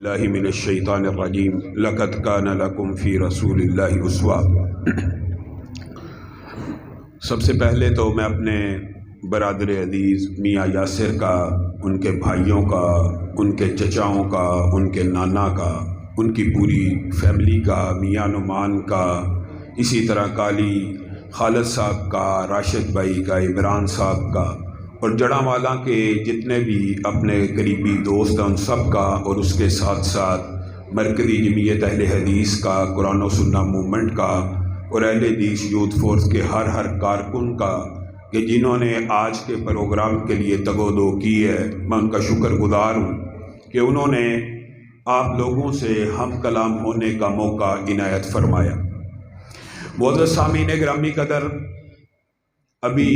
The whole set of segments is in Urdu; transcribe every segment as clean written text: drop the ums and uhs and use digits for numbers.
اللہ من الشیطان الرجیم لقد کان لکم فی رسول اللہ اسوہ۔ سب سے پہلے تو میں اپنے برادر عزیز میاں یاسر کا، ان کے بھائیوں کا، ان کے چچاؤں کا، ان کے نانا کا، ان کی پوری فیملی کا، میاں نعمان کا، اسی طرح کالی خالد صاحب کا، راشد بھائی کا، عمران صاحب کا، اور جڑاں کے جتنے بھی اپنے قریبی دوست ہیں ان سب کا، اور اس کے ساتھ ساتھ مرکزی جمعیت اہل حدیث کا، قرآن و سنہ موومنٹ کا، اور اہل حدیث یوتھ فورس کے ہر کارکن کا کہ جنہوں نے آج کے پروگرام کے لیے تگ و دو کی ہے۔ میں ان کا شکر گزار ہوں کہ انہوں نے آپ لوگوں سے ہم کلام ہونے کا موقع عنایت فرمایا۔ معزز سامعین گرامی قدر، ابھی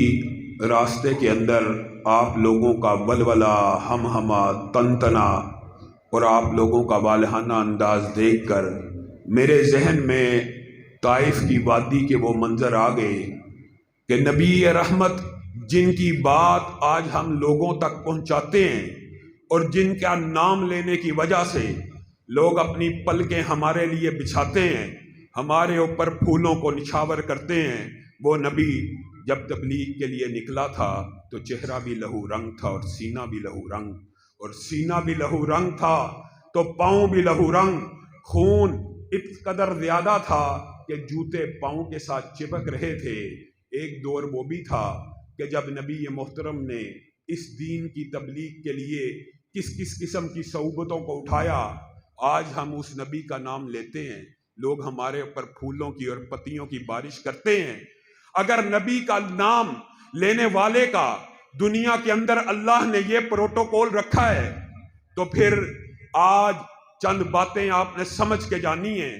راستے کے اندر آپ لوگوں کا ولولہ، ہمہمہ، تنتنا اور آپ لوگوں کا والہانہ انداز دیکھ کر میرے ذہن میں طائف کی وادی کے وہ منظر آ گئے کہ نبی رحمت جن کی بات آج ہم لوگوں تک پہنچاتے ہیں اور جن کا نام لینے کی وجہ سے لوگ اپنی پلکیں ہمارے لیے بچھاتے ہیں، ہمارے اوپر پھولوں کو نچھاور کرتے ہیں، وہ نبی جب تبلیغ کے لیے نکلا تھا تو چہرہ بھی لہو رنگ تھا اور سینہ بھی لہو رنگ، اور سینہ بھی لہو رنگ تھا تو پاؤں بھی لہو رنگ، خون اس قدر زیادہ تھا کہ جوتے پاؤں کے ساتھ چپک رہے تھے۔ ایک دور وہ بھی تھا کہ جب نبی محترم نے اس دین کی تبلیغ کے لیے کس قسم کی صعوبتوں کو اٹھایا، آج ہم اس نبی کا نام لیتے ہیں، لوگ ہمارے اوپر پھولوں کی اور پتیوں کی بارش کرتے ہیں۔ اگر نبی کا نام لینے والے کا دنیا کے اندر اللہ نے یہ پروٹوکول رکھا ہے تو پھر آج چند باتیں آپ نے سمجھ کے جانی ہیں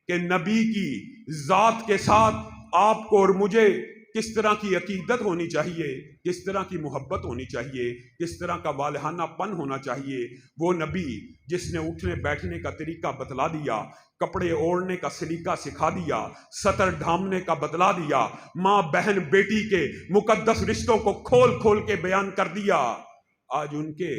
کہ نبی کی ذات کے ساتھ آپ کو اور مجھے کس طرح کی عقیدت ہونی چاہیے، کس طرح کی محبت ہونی چاہیے، کس طرح کا والہانہ پن ہونا چاہیے۔ وہ نبی جس نے اٹھنے بیٹھنے کا طریقہ بتلا دیا، کپڑے اوڑھنے کا سلیقہ سکھا دیا، سطر ڈھامنے کا بتلا دیا، ماں بہن بیٹی کے مقدس رشتوں کو کھول کھول کے بیان کر دیا، آج ان کے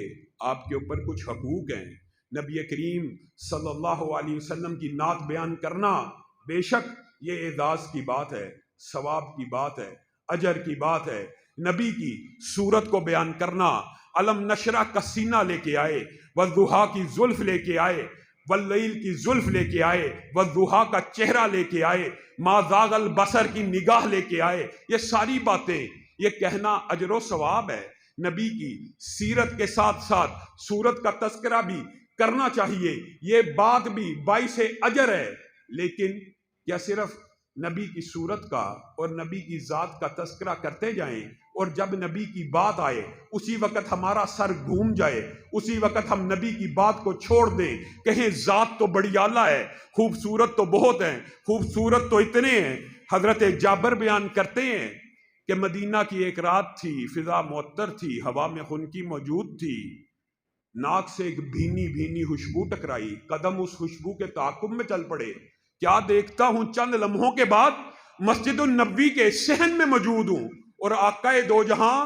آپ کے اوپر کچھ حقوق ہیں۔ نبی کریم صلی اللہ علیہ وسلم کی نعت بیان کرنا بے شک یہ اعزاز کی بات ہے، ثواب کی بات ہے، اجر کی بات ہے۔ نبی کی صورت کو بیان کرنا، علم نشرہ کا سینہ لے کے آئے، والضحیٰ کی زلف لے کے آئے، واللیل کی زلف لے کے آئے، والضحیٰ کا چہرہ لے کے آئے، ما زاغ البصر کی نگاہ لے کے آئے، یہ ساری باتیں یہ کہنا اجر و ثواب ہے۔ نبی کی سیرت کے ساتھ ساتھ صورت کا تذکرہ بھی کرنا چاہیے، یہ بات بھی باعث اجر ہے۔ لیکن کیا صرف نبی کی صورت کا اور نبی کی ذات کا تذکرہ کرتے جائیں اور جب نبی کی بات آئے اسی وقت ہمارا سر گھوم جائے، اسی وقت ہم نبی کی بات کو چھوڑ دیں، کہیں ذات تو بڑی اعلیٰ ہے، خوبصورت تو بہت ہیں، خوبصورت تو اتنے ہیں۔ حضرت جابر بیان کرتے ہیں کہ مدینہ کی ایک رات تھی، فضا معطر تھی، ہوا میں خنکی موجود تھی، ناک سے ایک بھینی بھینی خوشبو ٹکرائی، قدم اس خوشبو کے تعاقب میں چل پڑے، کیا دیکھتا ہوں چند لمحوں کے بعد مسجد النبوی کے صحن میں موجود ہوں اور آقا دو جہاں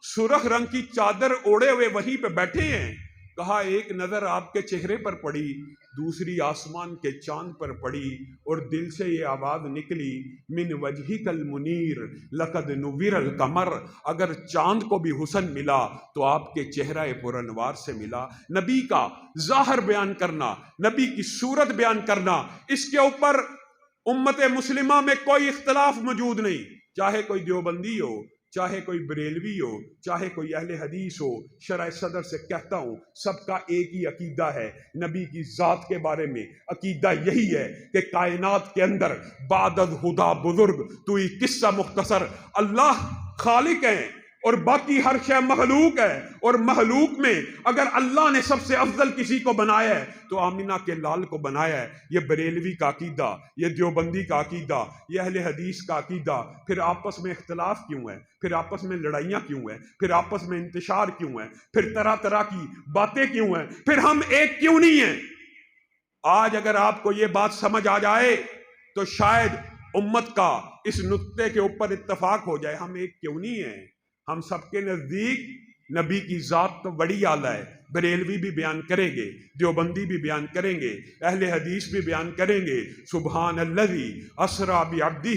سرخ رنگ کی چادر اوڑے ہوئے وہیں پہ بیٹھے ہیں۔ کہا ایک نظر آپ کے چہرے پر پڑی، دوسری آسمان کے چاند پر پڑی، اور دل سے یہ آواز نکلی، من وجہک المنیر لقد نور القمر، اگر چاند کو بھی حسن ملا تو آپ کے چہرہ پر انوار سے ملا۔ نبی کا ظاہر بیان کرنا، نبی کی صورت بیان کرنا، اس کے اوپر امت مسلمہ میں کوئی اختلاف موجود نہیں، چاہے کوئی دیوبندی ہو، چاہے کوئی بریلوی ہو، چاہے کوئی اہل حدیث ہو۔ شرح صدر سے کہتا ہوں سب کا ایک ہی عقیدہ ہے نبی کی ذات کے بارے میں، عقیدہ یہی ہے کہ کائنات کے اندر بعد از خدا بزرگ تو ہی قصہ مختصر، اللہ خالق ہیں اور باقی ہر شے مخلوق ہے، اور مخلوق میں اگر اللہ نے سب سے افضل کسی کو بنایا ہے تو آمینہ کے لال کو بنایا ہے۔ یہ بریلوی کا عقیدہ، یہ دیوبندی کا عقیدہ، یہ اہل حدیث کا عقیدہ، پھر آپس میں اختلاف کیوں ہے، پھر آپس میں لڑائیاں کیوں ہیں، پھر آپس میں انتشار کیوں ہے، پھر طرح طرح کی باتیں کیوں ہیں، پھر ہم ایک کیوں نہیں ہیں؟ آج اگر آپ کو یہ بات سمجھ آ جائے تو شاید امت کا اس نقطے کے اوپر اتفاق ہو جائے، ہم ایک کیوں نہیں ہیں؟ ہم سب کے نزدیک نبی کی ذات تو بڑی اعلیٰ ہے، بریلوی بھی بیان کریں گے، دیوبندی بھی بیان کریں گے، اہل حدیث بھی بیان کریں گے۔ سبحان الذی اسری بعبدہ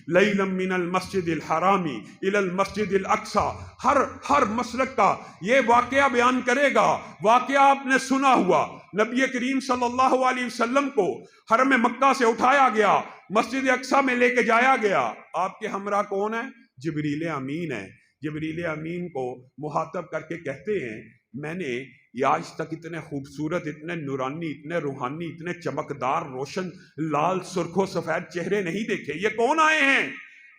لیلا من المسجد الحرام الی المسجد الاقصی، ہر مسلک کا یہ واقعہ بیان کرے گا۔ واقعہ آپ نے سنا ہوا، نبی کریم صلی اللہ علیہ وسلم کو حرم مکہ سے اٹھایا گیا، مسجد اقصی میں لے کے جایا گیا۔ آپ کے ہمراہ کون ہے؟ جبریل امین ہے۔ جبریل امین کو مخاطب کر کے کہتے ہیں میں نے آج تک اتنے خوبصورت، اتنے نورانی، اتنے روحانی، اتنے چمکدار، روشن، لال، سرخ و سفید چہرے نہیں دیکھے، یہ کون آئے ہیں؟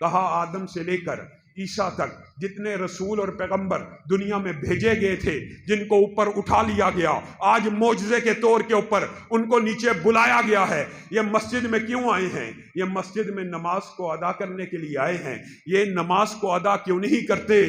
کہا آدم سے لے کر عیسیٰ تک جتنے رسول اور پیغمبر دنیا میں بھیجے گئے تھے، جن کو اوپر اٹھا لیا گیا، آج معجزے کے طور کے اوپر ان کو نیچے بلایا گیا ہے۔ یہ مسجد میں کیوں آئے ہیں؟ یہ مسجد میں نماز کو ادا کرنے کے لیے آئے ہیں۔ یہ نماز کو ادا کیوں نہیں کرتے؟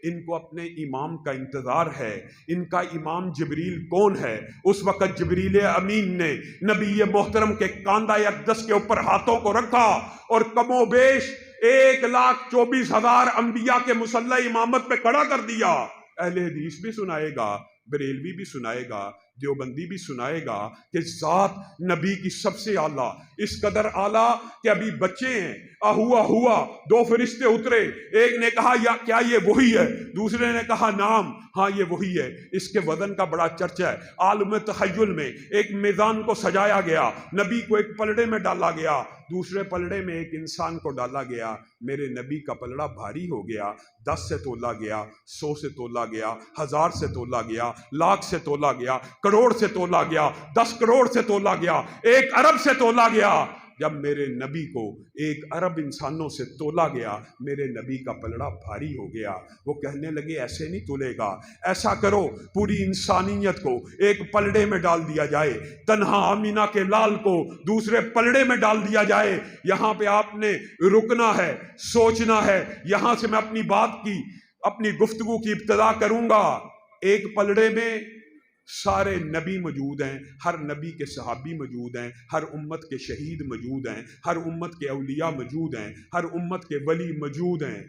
ان کو اپنے امام کا انتظار ہے۔ ان کا امام جبریل کون ہے؟ اس وقت جبریل امین نے نبی محترم کے کاندھا اقدس کے اوپر ہاتھوں کو رکھا اور کم و بیش 1,24,000 انبیاء کے مصلی امامت پہ کھڑا کر دیا۔ اہل حدیث بھی سنائے گا، بریلوی بھی سنائے گا، دیوبندی بھی سنائے گا کہ ذات نبی کی سب سے اعلیٰ، اس قدر اعلیٰ کہ ابھی بچے ہیں، ہوا 2 فرشتے اترے، ایک نے کہا یا کیا یہ وہی ہے؟ دوسرے نے کہا نام، ہاں یہ وہی ہے۔ اس کے وزن کا بڑا چرچا ہے۔ عالم تخیل میں ایک میدان کو سجایا گیا، نبی کو ایک پلڑے میں ڈالا گیا، دوسرے پلڑے میں ایک انسان کو ڈالا گیا۔ میرے نبی کا پلڑا بھاری ہو گیا، 10 سے تولا گیا، 100 سے تولا گیا، 1000 سے تولا گیا، لاکھ سے تولا گیا، کروڑ سے تولا گیا، 10 کروڑ سے تولا گیا، 1 ارب سے تولا گیا۔ جب میرے نبی کو 1 ارب انسانوں سے تولا گیا، میرے نبی کا پلڑا بھاری ہو گیا۔ وہ کہنے لگے ایسے نہیں تولے گا، ایسا کرو پوری انسانیت کو ایک پلڑے میں ڈال دیا جائے، تنہا آمینہ کے لال کو دوسرے پلڑے میں ڈال دیا جائے۔ یہاں پہ آپ نے رکنا ہے، سوچنا ہے۔ یہاں سے میں اپنی گفتگو کی ابتدا کروں گا۔ ایک پلڑے میں سارے نبی موجود ہیں، ہر نبی کے صحابی موجود ہیں، ہر امت کے شہید موجود ہیں، ہر امت کے اولیاء موجود ہیں، ہر امت کے ولی موجود ہیں۔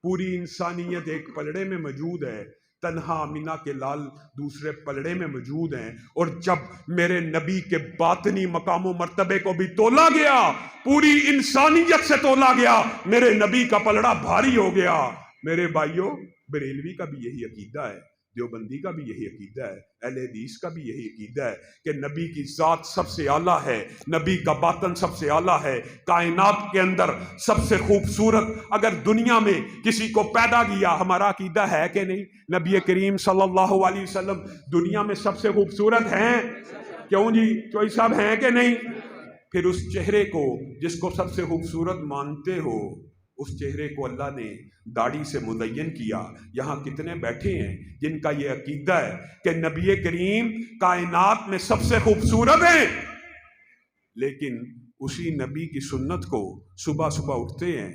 پوری انسانیت ایک پلڑے میں موجود ہے، تنہا آمینہ کے لال دوسرے پلڑے میں موجود ہیں۔ اور جب میرے نبی کے باطنی مقام و مرتبے کو بھی تولا گیا، پوری انسانیت سے تولا گیا، میرے نبی کا پلڑا بھاری ہو گیا۔ میرے بھائیوں، بریلوی کا بھی یہی عقیدہ ہے، دیوبندی کا بھی یہی عقیدہ ہے، اہل حدیث کا بھی یہی عقیدہ ہے کہ نبی کی ذات سب سے اعلیٰ ہے، نبی کا باطن سب سے اعلیٰ ہے۔ کائنات کے اندر سب سے خوبصورت اگر دنیا میں کسی کو پیدا کیا، ہمارا عقیدہ ہے کہ نہیں؟ نبی کریم صلی اللہ علیہ وسلم دنیا میں سب سے خوبصورت ہیں؟ کیوں جی چوئی صاحب ہیں کہ نہیں؟ پھر اس چہرے کو جس کو سب سے خوبصورت مانتے ہو، اس چہرے کو اللہ نے داڑھی سے مزین کیا۔ یہاں کتنے بیٹھے ہیں جن کا یہ عقیدہ ہے کہ نبی کریم کائنات میں سب سے خوبصورت ہیں، لیکن اسی نبی کی سنت کو صبح صبح اٹھتے ہیں،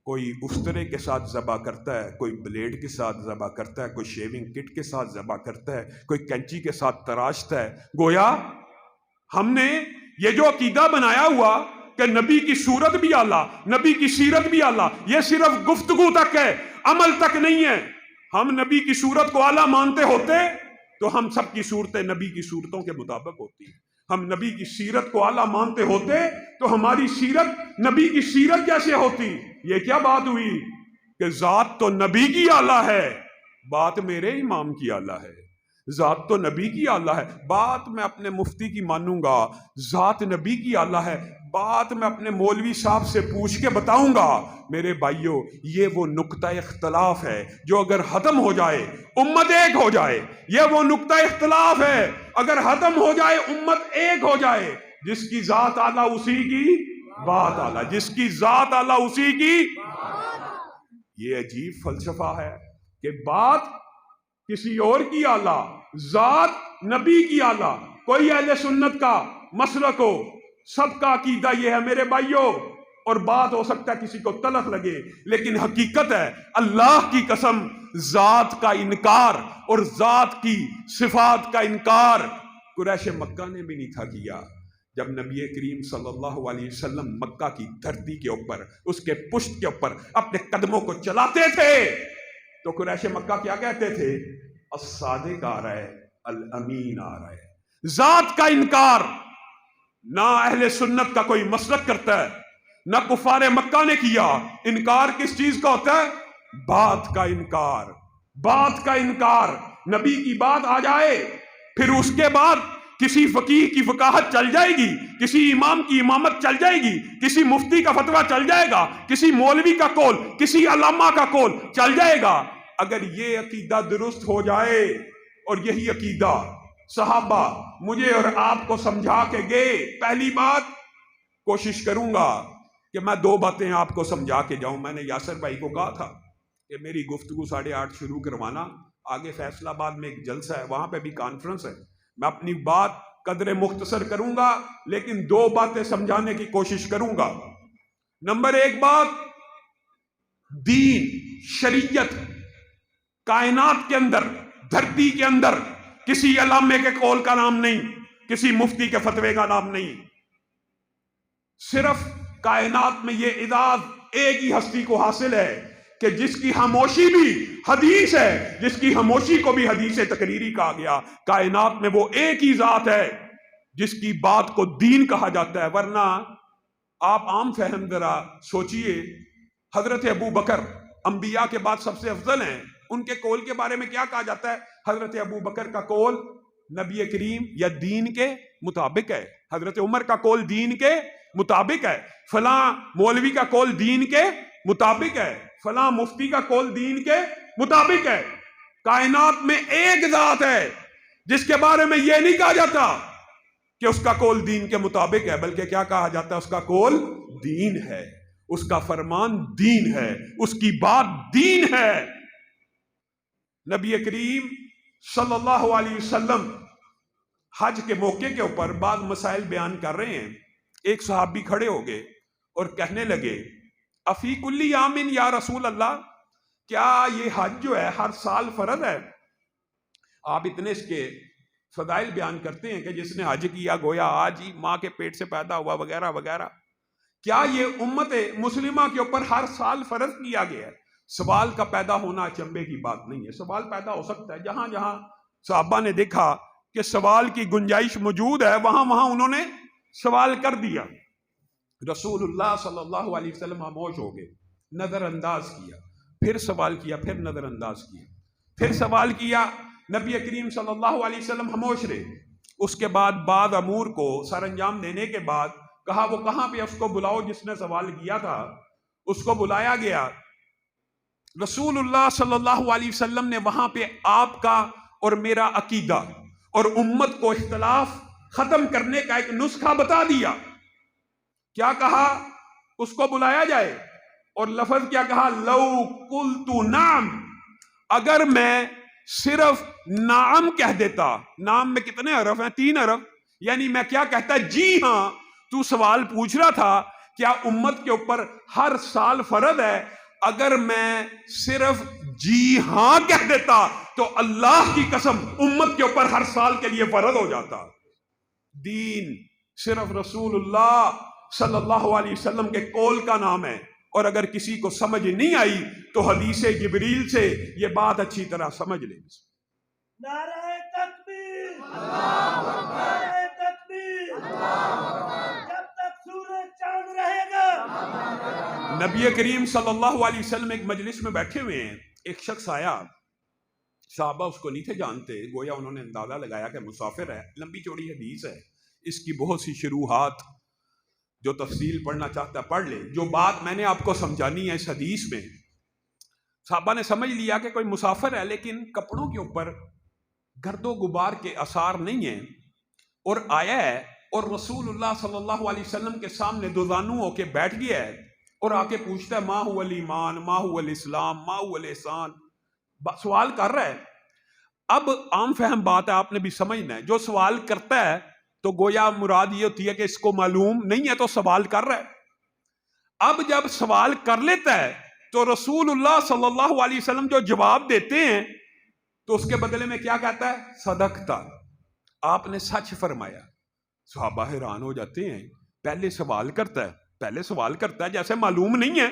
کوئی افطرے کے ساتھ ذبح کرتا ہے، کوئی بلیڈ کے ساتھ ذبح کرتا ہے، کوئی شیونگ کٹ کے ساتھ ذبح کرتا ہے، کوئی کینچی کے ساتھ تراشتا ہے۔ گویا ہم نے یہ جو عقیدہ بنایا ہوا کہ نبی کی صورت بھی اعلیٰ، نبی کی سیرت بھی اعلیٰ، یہ صرف گفتگو تک ہے، عمل تک نہیں ہے۔ ہم نبی کی صورت کو اعلیٰ مانتے ہوتے تو ہم سب کی صورتیں نبی کی صورتوں کے مطابق ہوتی۔ ہم نبی کی سیرت کو اعلیٰ مانتے ہوتے تو ہماری سیرت نبی کی سیرت جیسے ہوتی۔ یہ کیا بات ہوئی کہ ذات تو نبی کی اعلیٰ ہے، بات میرے امام کی اعلیٰ ہے۔ ذات تو نبی کی اعلیٰ ہے، بات میں اپنے مفتی کی مانوں گا۔ ذات نبی کی اعلیٰ ہے، بات میں اپنے مولوی صاحب سے پوچھ کے بتاؤں گا۔ میرے بھائیوں، یہ وہ نقطہ اختلاف ہے جو اگر ختم ہو جائے امت ایک ہو جائے۔ یہ وہ نقطہ اختلاف ہے، اگر ختم ہو جائے امت ایک ہو جائے۔ جس کی ذات اعلیٰ اسی کی بات اعلیٰ، جس کی ذات اعلیٰ اسی کی۔ یہ عجیب فلسفہ ہے کہ بات کسی اور کی اعلیٰ، ذات نبی کی اعلیٰ۔ کوئی اہل سنت کا مسلک ہو، سب کا عقیدہ یہ ہے میرے بھائیوں، اور بات ہو سکتا ہے کسی کو تلخ لگے، لیکن حقیقت ہے اللہ کی قسم، ذات کا انکار اور ذات کی صفات کا انکار قریش مکہ نے بھی نہیں تھا کیا۔ جب نبی کریم صلی اللہ علیہ وسلم مکہ کی دھرتی کے اوپر، اس کے پشت کے اوپر اپنے قدموں کو چلاتے تھے تو قریش مکہ کیا کہتے تھے؟ الصادق آ رہا ہے، الامین آ رہا ہے۔ ذات کا انکار نہ اہل سنت کا کوئی مسلک کرتا ہے، نہ کفار مکہ نے کیا۔ انکار کس چیز کا ہوتا ہے؟ بات کا انکار۔ بات کا انکار، نبی کی بات آ جائے، پھر اس کے بعد کسی فقیہ کی فقاہت چل جائے گی، کسی امام کی امامت چل جائے گی، کسی مفتی کا فتویٰ چل جائے گا، کسی مولوی کا قول، کسی علامہ کا قول چل جائے گا۔ اگر یہ عقیدہ درست ہو جائے، اور یہی عقیدہ صحابہ مجھے اور آپ کو سمجھا کے گئے، پہلی بات کوشش کروں گا کہ میں 2 باتیں آپ کو سمجھا کے جاؤں۔ میں نے یاسر بھائی کو کہا تھا کہ میری گفتگو 8:30 شروع کروانا، آگے فیصلہ آباد میں ایک جلسہ ہے، وہاں پہ بھی کانفرنس ہے، میں اپنی بات قدر مختصر کروں گا، لیکن 2 باتیں سمجھانے کی کوشش کروں گا۔ نمبر 1 بات، دین، شریعت، کائنات کے اندر، دھرتی کے اندر کسی علامے کے قول کا نام نہیں، کسی مفتی کے فتوے کا نام نہیں۔ صرف کائنات میں یہ اعزاز ایک ہی ہستی کو حاصل ہے کہ جس کی خاموشی بھی حدیث ہے، جس کی خاموشی کو بھی حدیث تقریری کہا گیا۔ کائنات میں وہ ایک ہی ذات ہے جس کی بات کو دین کہا جاتا ہے۔ ورنہ آپ عام فہم ذرا سوچئے، حضرت ابو بکر انبیاء کے بعد سب سے افضل ہیں، ان کے قول کے بارے میں کیا کہا جاتا ہے؟ حضرت ابو بکر کا قول نبی کریم یا دین کے مطابق ہے، حضرت عمر کا قول دین کے مطابق ہے، فلاں مولوی کا قول دین کے مطابق ہے، فلاں مفتی کا قول دین کے مطابق ہے۔ کائنات میں ایک ذات ہے جس کے بارے میں یہ نہیں کہا جاتا کہ اس کا قول دین کے مطابق ہے، بلکہ کیا کہا جاتا ہے؟ اس کا قول دین ہے، اس کا فرمان دین ہے، اس کی بات دین ہے۔ نبی کریم صلی اللہ علیہ وسلم حج کے موقع کے اوپر بعض مسائل بیان کر رہے ہیں۔ ایک صحابی کھڑے ہو گئے اور کہنے لگے، افی کلی عامن یا رسول اللہ، کیا یہ حج جو ہے ہر سال فرض ہے؟ آپ اتنے اس کے فضائل بیان کرتے ہیں کہ جس نے حج کیا گویا آج ہی ماں کے پیٹ سے پیدا ہوا، وغیرہ وغیرہ۔ کیا یہ امت مسلمہ کے اوپر ہر سال فرض کیا گیا ہے؟ سوال کا پیدا ہونا اچنبے کی بات نہیں ہے، سوال پیدا ہو سکتا ہے۔ جہاں جہاں صحابہ نے دیکھا کہ سوال کی گنجائش موجود ہے، وہاں وہاں انہوں نے سوال کر دیا۔ رسول اللہ صلی اللہ علیہ وسلم خاموش ہو گئے، نظر انداز کیا، پھر سوال کیا، پھر نظر انداز کیا، پھر سوال کیا، نبی کریم صلی اللہ علیہ وسلم خاموش رہے۔ اس کے بعد بعض امور کو سر انجام دینے کے بعد کہا وہ کہاں پہ، اس کو بلاؤ جس نے سوال کیا تھا۔ اس کو بلایا گیا، رسول اللہ صلی اللہ علیہ وسلم نے وہاں پہ آپ کا اور میرا عقیدہ اور امت کو اختلاف ختم کرنے کا ایک نسخہ بتا دیا۔ کیا کہا؟ اس کو بلایا جائے، اور لفظ کیا کہا؟ لو قلت نعم، اگر میں صرف نعم کہہ دیتا۔ نعم میں کتنے حرف ہیں؟ 3 حرف۔ یعنی میں کیا کہتا؟ جی ہاں، تو سوال پوچھ رہا تھا کیا امت کے اوپر ہر سال فرض ہے؟ اگر میں صرف جی ہاں کہہ دیتا تو اللہ کی قسم امت کے اوپر ہر سال کے لیے فرض ہو جاتا۔ دین صرف رسول اللہ صلی اللہ علیہ وسلم کے قول کا نام ہے، اور اگر کسی کو سمجھ نہیں آئی تو حدیث جبریل سے یہ بات اچھی طرح سمجھ لیں۔ نعرہ تکبیر، نعرہ تکبیر، جب تک سورج چاند رہے گا۔ نبی کریم صلی اللہ علیہ وسلم ایک مجلس میں بیٹھے ہوئے ہیں، ایک شخص آیا، صحابہ اس کو نہیں تھے جانتے، گویا انہوں نے اندازہ لگایا کہ مسافر ہے، لمبی چوڑی حدیث ہے، اس کی بہت سی شروحات، جو تفصیل پڑھنا چاہتا پڑھ لے۔ جو بات میں نے آپ کو سمجھانی ہے اس حدیث میں، صحابہ نے سمجھ لیا کہ کوئی مسافر ہے، لیکن کپڑوں کے اوپر گرد و غبار کے آثار نہیں ہیں، اور آیا ہے اور رسول اللہ صلی اللہ علیہ وسلم کے سامنے دوزانو ہو کے بیٹھ گیا ہے، اور آ کے پوچھتا ہے ما هو الایمان، ما هو الاسلام، ما هو الاحسان، سوال کر رہا ہے۔ اب عام فہم بات ہے، آپ نے بھی سمجھنا ہے، جو سوال کرتا ہے تو گویا مراد یہ ہوتی ہے کہ اس کو معلوم نہیں ہے تو سوال کر رہا ہے۔ اب جب سوال کر لیتا ہے تو رسول اللہ صلی اللہ علیہ وسلم جو جواب دیتے ہیں تو اس کے بدلے میں کیا کہتا ہے؟ صدقتا، آپ نے سچ فرمایا۔ صحابہ حیران ہو جاتے ہیں، پہلے سوال کرتا ہے جیسے معلوم نہیں ہے،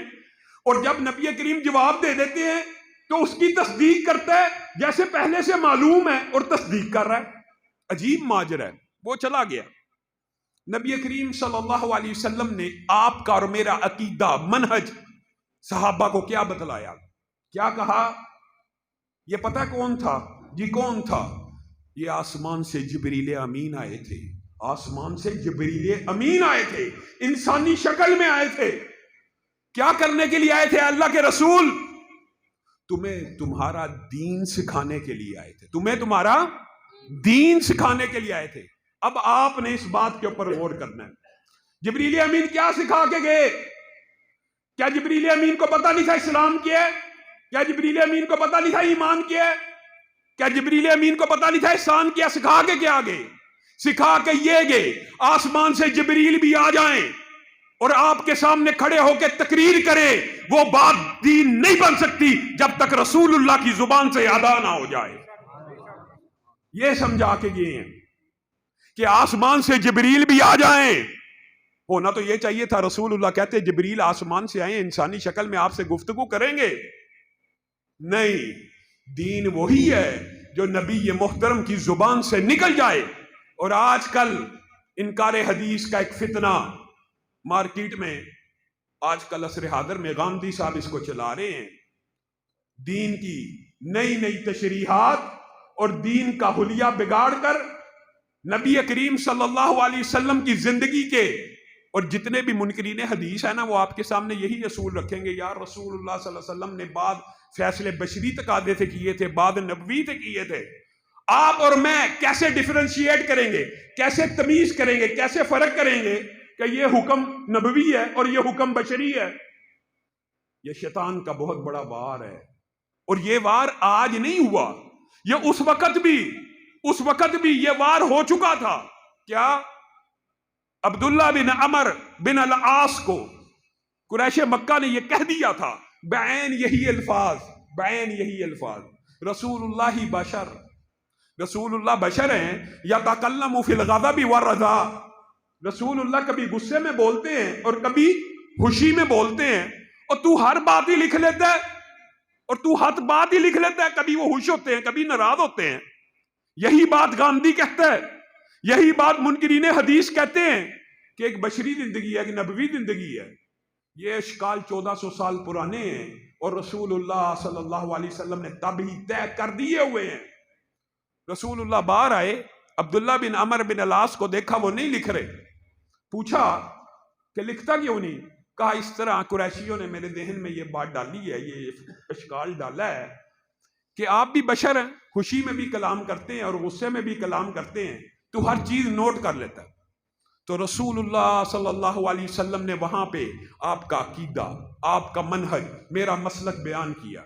اور جب نبی کریم جواب دے دیتے ہیں تو اس کی تصدیق کرتا ہے جیسے پہلے سے معلوم ہے اور تصدیق کر رہا ہے. عجیب ماجرا ہے. وہ چلا گیا. نبی کریم صلی اللہ علیہ وسلم نے آپ کا اور میرا عقیدہ منہج صحابہ کو کیا بتلایا؟ کیا کہا؟ یہ پتہ کون تھا؟ جی کون تھا؟ یہ آسمان سے جبریل امین آئے تھے. آسمان سے جبریل امین آئے تھے, انسانی شکل میں آئے تھے. کیا کرنے کے لیے آئے تھے؟ اللہ کے رسول تمہیں تمہارا دین سکھانے کے لیے آئے تھے. تمہیں تمہارا دین سکھانے کے لیے آئے تھے. اب آپ نے اس بات کے اوپر غور کرنا ہے. جبریل امین کیا سکھا کے گئے؟ کیا جبریل امین کو پتہ نہیں تھا اسلام کیا ہے؟ کیا جبریل امین کو پتہ نہیں تھا ایمان کیا ہے؟ کیا جبریل امین کو پتہ نہیں تھا احسان کیا؟ سکھا کے کیا گئے؟ سکھا کے یہ گئے آسمان سے جبریل بھی آ جائیں اور آپ کے سامنے کھڑے ہو کے تقریر کرے, وہ بات دین نہیں بن سکتی جب تک رسول اللہ کی زبان سے ادا نہ ہو جائے. یہ سمجھا کے گئے ہیں کہ آسمان سے جبریل بھی آ جائیں. ہونا تو یہ چاہیے تھا رسول اللہ کہتے جبریل آسمان سے آئیں, انسانی شکل میں آپ سے گفتگو کریں گے. نہیں, دین وہی ہے جو نبی محترم کی زبان سے نکل جائے. اور آج کل انکار حدیث کا ایک فتنہ مارکیٹ میں, آج کل عصر حاضر میں گاندھی صاحب اس کو چلا رہے ہیں. دین کی نئی نئی تشریحات اور دین کا حلیہ بگاڑ کر نبی کریم صلی اللہ علیہ وسلم کی زندگی کے, اور جتنے بھی منکرین حدیث ہیں نا وہ آپ کے سامنے یہی اصول رکھیں گے, یار رسول اللہ صلی اللہ علیہ وسلم نے بعد فیصلے بشری تقاضے سے کیے تھے, بعد نبوی سے کیے تھے. آپ اور میں کیسے ڈیفرنشیٹ کریں گے, کیسے تمیز کریں گے, کیسے فرق کریں گے کہ یہ حکم نبوی ہے اور یہ حکم بشری ہے؟ یہ شیطان کا بہت بڑا وار ہے. اور یہ وار آج نہیں ہوا, یہ اس وقت بھی یہ وار ہو چکا تھا. کیا؟ عبداللہ بن عمر بن العاص کو قریش مکہ نے یہ کہہ دیا تھا بعین یہی الفاظ, رسول اللہ بشر, رسول اللہ بشر ہیں, یتکلم فی الغضب والرضا. رسول اللہ کبھی غصے میں بولتے ہیں اور کبھی خوشی میں بولتے ہیں, اور تو ہر بات ہی لکھ لیتا ہے, اور تو ہر بات ہی لکھ لیتا ہے. کبھی وہ خوش ہوتے ہیں, کبھی ناراض ہوتے ہیں. یہی بات گاندھی کہتا ہے, یہی بات منکرین حدیث کہتے ہیں کہ ایک بشری زندگی ہے, ایک نبوی زندگی ہے. یہ اشکال 1400 سال پرانے ہیں اور رسول اللہ صلی اللہ علیہ وسلم نے تب ہی طے کر دیے ہوئے ہیں. رسول اللہ باہر آئے, عبداللہ بن عمر بن العاص کو دیکھا وہ نہیں لکھ رہے. پوچھا کہ لکھتا کیوں نہیں؟ کہا اس طرح قریشیوں نے میرے ذہن میں یہ بات ڈالی ہے, یہ اشکال ڈالا ہے کہ آپ بھی بشر ہیں, خوشی میں بھی کلام کرتے ہیں اور غصے میں بھی کلام کرتے ہیں, تو ہر چیز نوٹ کر لیتا ہے. تو رسول اللہ صلی اللہ علیہ وسلم نے وہاں پہ آپ کا عقیدہ, آپ کا منہج, میرا مسلک بیان کیا.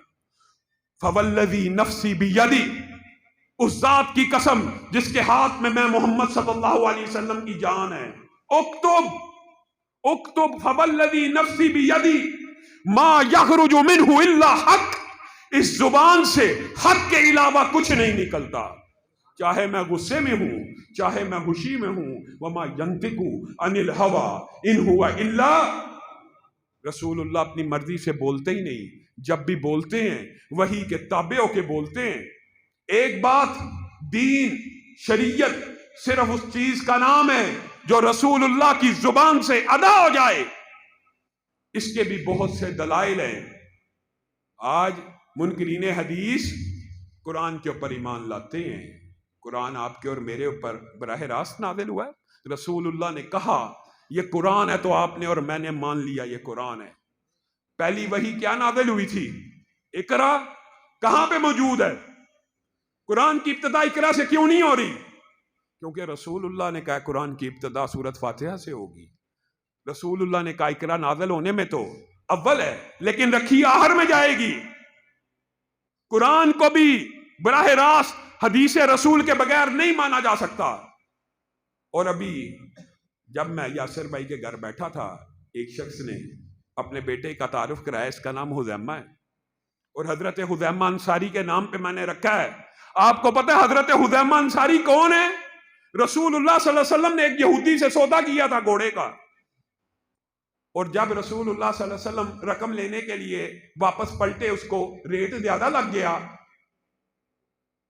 فوالذی نفسی بیدی, اس ذات کی قسم جس کے ہاتھ میں محمد صلی اللہ علیہ وسلم کی جان ہے. اکتب فوالذی نفسی بیدی ما یخرج منہ الا حق, اس زبان سے حق کے علاوہ کچھ نہیں نکلتا, چاہے میں غصے میں ہوں, چاہے میں خوشی میں ہوں. وما ینطق عن الہوی ان ہوا الا, رسول اللہ اپنی مرضی سے بولتے ہی نہیں, جب بھی بولتے ہیں وہی کے تابع ہو کے بولتے ہیں. ایک بات, دین شریعت صرف اس چیز کا نام ہے جو رسول اللہ کی زبان سے ادا ہو جائے. اس کے بھی بہت سے دلائل ہیں. آج منکرین حدیث قرآن کے اوپر ایمان لاتے ہیں. قرآن آپ کے اور میرے اوپر براہ راست نازل ہوا ہے. رسول اللہ نے کہا یہ قرآن ہے تو آپ نے اور میں نے مان لیا یہ قرآن ہے. پہلی وحی کیا نازل ہوئی تھی؟ اقرا. کہاں پہ موجود ہے؟ قرآن کی ابتدا اقرا سے کیوں نہیں ہو رہی؟ کیونکہ رسول اللہ نے کہا قرآن کی ابتدا سورۃ فاتحہ سے ہوگی. رسول اللہ نے کہا اقرا نازل ہونے میں تو اول ہے لیکن رکھی آخر میں جائے گی. قرآن کو بھی براہ راست حدیث رسول کے بغیر نہیں مانا جا سکتا. اور ابھی جب میں یاسر بھائی کے گھر بیٹھا تھا, ایک شخص نے اپنے بیٹے کا تعارف کرایا, اس کا نام حذیمہ ہے, اور حضرت حذیمہ انصاری کے نام پہ میں نے رکھا ہے. آپ کو پتہ ہے حضرت حذیمہ انصاری کون ہے؟ رسول اللہ صلی اللہ علیہ وسلم نے ایک یہودی سے سودا کیا تھا گھوڑے کا, اور جب رسول اللہ صلی اللہ علیہ وسلم رقم لینے کے لیے واپس پلٹے، اس کو ریٹ زیادہ لگ گیا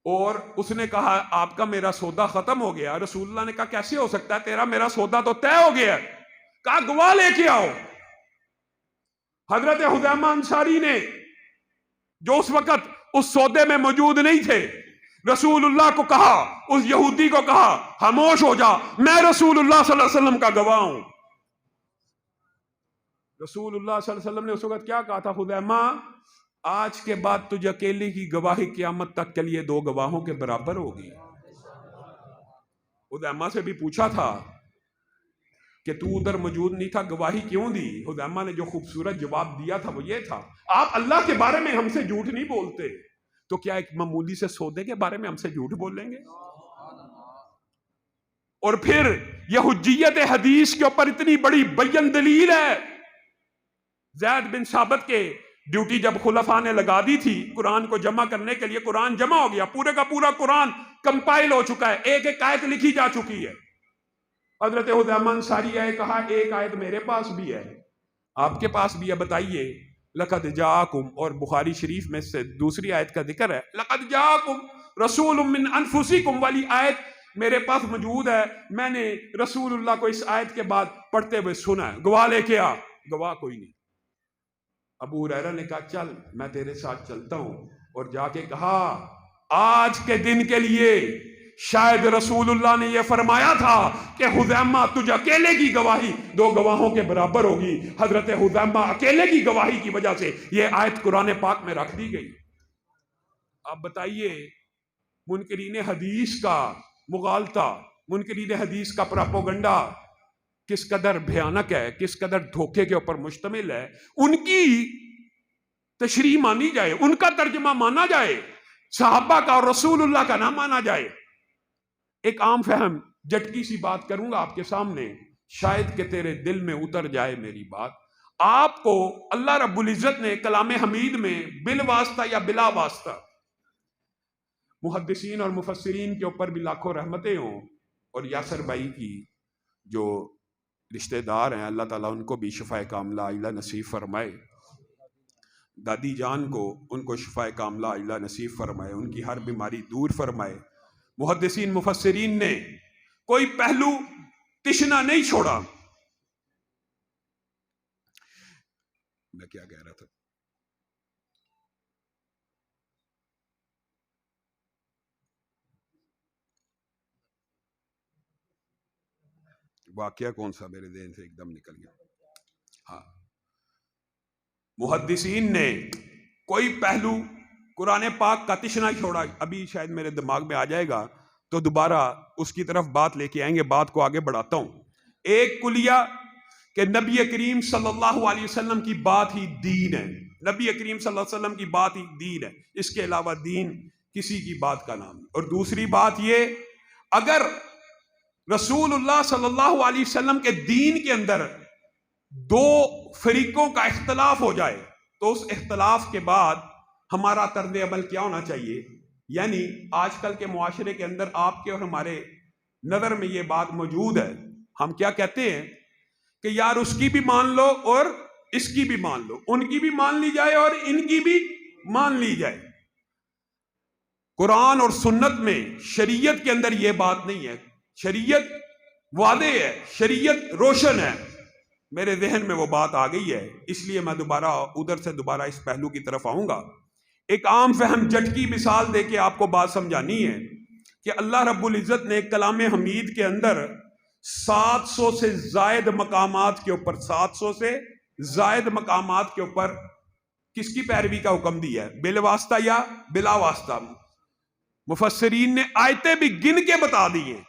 اور اس نے کہا آپ کا میرا سودا ختم ہو گیا۔ رسول اللہ نے کہا کیسے ہو سکتا ہے، تیرا میرا سودا تو طے ہو گیا۔ کہا گواہ لے کے آؤ۔ حضرت حذیمہ انصاری نے، جو اس وقت اس سودے میں موجود نہیں تھے، رسول اللہ کو کہا، اس یہودی کو کہا خاموش ہو جا، میں رسول اللہ صلی اللہ علیہ وسلم کا گواہ ہوں۔ رسول اللہ صلی اللہ علیہ وسلم نے اس وقت کیا کہا تھا، حذیمہ آج کے بعد تجھے اکیلے کی گواہی قیامت تک کے لیے 2 گواہوں کے برابر ہوگی۔ حذیمہ سے بھی پوچھا تھا کہ تو ادھر موجود نہیں تھا، گواہی کیوں دی؟ حذیمہ نے جو خوبصورت جواب دیا تھا وہ یہ تھا، آپ اللہ کے بارے میں ہم سے جھوٹ نہیں بولتے، تو کیا ایک معمولی سے سودے کے بارے میں ہم سے جھوٹ بولیں گے؟ اور پھر یہ حجیت حدیث کے اوپر اتنی بڑی بین دلیل ہے۔ زید بن ثابت کے ڈیوٹی جب خلفاء نے لگا دی تھی قرآن کو جمع کرنے کے لیے، قرآن جمع ہو گیا، پورے کا پورا قرآن کمپائل ہو چکا ہے، ایک ایک آیت لکھی جا چکی ہے۔ حضرت حذیمہ انصاری آئے، کہا ایک آیت میرے پاس بھی ہے، آپ کے پاس بھی ہے، بتائیے۔ لقد جاءکم، اور بخاری شریف میں سے دوسری آیت کا ذکر ہے، لقد جاءکم رسول من انفسکم والی آیت میرے پاس موجود ہے، میں نے رسول اللہ کو اس آیت کے بعد پڑھتے ہوئے سنا ہے، گواہ لے کے آ۔ گواہ کوئی نہیں۔ ابو ہریرہ نے کہا چل میں تیرے ساتھ چلتا ہوں، اور جا کے کہا آج کے دن کے لیے شاید رسول اللہ نے یہ فرمایا تھا کہ حذیمہ تجھ اکیلے کی گواہی 2 گواہوں کے برابر ہوگی۔ حضرت حذیمہ اکیلے کی گواہی کی وجہ سے یہ آیت قرآن پاک میں رکھ دی گئی۔ اب بتائیے منکرین حدیث کا مغالطہ، منکرین حدیث کا پراپوگنڈا کس قدر بھیانک ہے، کس قدر دھوکے کے اوپر مشتمل ہے۔ ان کی تشریح مانی جائے، ان کا ترجمہ مانا جائے، صحابہ کا اور رسول اللہ کا نہ مانا جائے۔ ایک عام فہم جھٹکی سی بات کروں گا آپ کے سامنے، شاید کہ تیرے دل میں اتر جائے میری بات۔ آپ کو اللہ رب العزت نے کلام حمید میں بالواسطہ یا بلا واسطہ، محدثین اور مفسرین کے اوپر بھی لاکھوں رحمتیں ہوں، اور یاسر بھائی کی جو رشتہ دار ہیں اللہ تعالیٰ ان کو بھی شفاء کاملہ عاجلہ نصیب فرمائے، دادی جان کو ان کو شفاء کاملہ عاجلہ نصیب فرمائے، ان کی ہر بیماری دور فرمائے۔ محدثین مفسرین نے کوئی پہلو تشنا نہیں چھوڑا۔ میں کیا کہہ رہا تھا؟ واقعہ کون سا میرے ذہن سے ایک دم نکل گیا۔ ہاں، محدثین نے کوئی پہلو قرآن پاک کا تشنا چھوڑا۔ ابھی شاید میرے دماغ میں آ جائے گا تو دوبارہ اس کی طرف بات لے کے آئیں گے، بات کو آگے بڑھاتا ہوں۔ ایک کلیہ کہ نبی کریم صلی اللہ علیہ وسلم کی بات ہی دین ہے، نبی کریم صلی اللہ علیہ وسلم کی بات ہی دین ہے، اس کے علاوہ دین کسی کی بات کا نام نہیں۔ اور دوسری بات یہ، اگر رسول اللہ صلی اللہ علیہ وسلم کے دین کے اندر 2 فریقوں کا اختلاف ہو جائے تو اس اختلاف کے بعد ہمارا طرز عمل کیا ہونا چاہیے؟ یعنی آج کل کے معاشرے کے اندر آپ کے اور ہمارے نظر میں یہ بات موجود ہے، ہم کیا کہتے ہیں کہ یار اس کی بھی مان لو اور اس کی بھی مان لو، ان کی بھی مان لی جائے اور ان کی بھی مان لی جائے۔ قرآن اور سنت میں، شریعت کے اندر یہ بات نہیں ہے، شریعت واضح ہے، شریعت روشن ہے۔ میرے ذہن میں وہ بات آ گئی ہے، اس لیے میں ادھر سے دوبارہ اس پہلو کی طرف آؤں گا۔ ایک عام فہم جھٹکی مثال دے کے آپ کو بات سمجھانی ہے کہ اللہ رب العزت نے کلام حمید کے اندر 700 سے زائد مقامات کے اوپر 700 سے زائد مقامات کے اوپر کس کی پیروی کا حکم دیا ہے؟ بالواسطہ یا بلا واسطہ؟ مفسرین نے آیتیں بھی گن کے بتا دی ہیں،